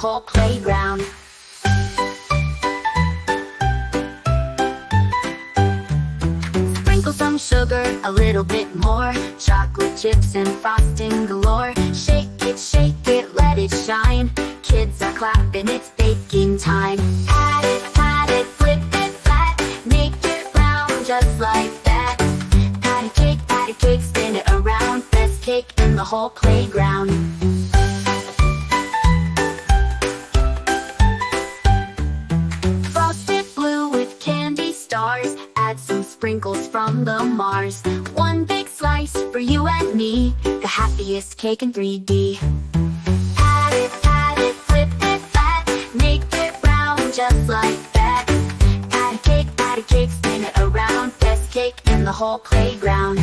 whole playground. Sprinkle some sugar, a little bit more, chocolate chips and frosting galore. Shake it, let it shine. Kids are clapping, it's baking time. Pat it, flip it flat, make it round just like that. Pat a cake, spin it around. Best cake in the whole playground. Frosted blue with candy stars, add some sprinkles from the Mars. One big slice for you and me, the happiest cake in 3D. Pat it, flip it flat, make it round just like that. Pat a cake, spin it around. Best cake in the whole playground.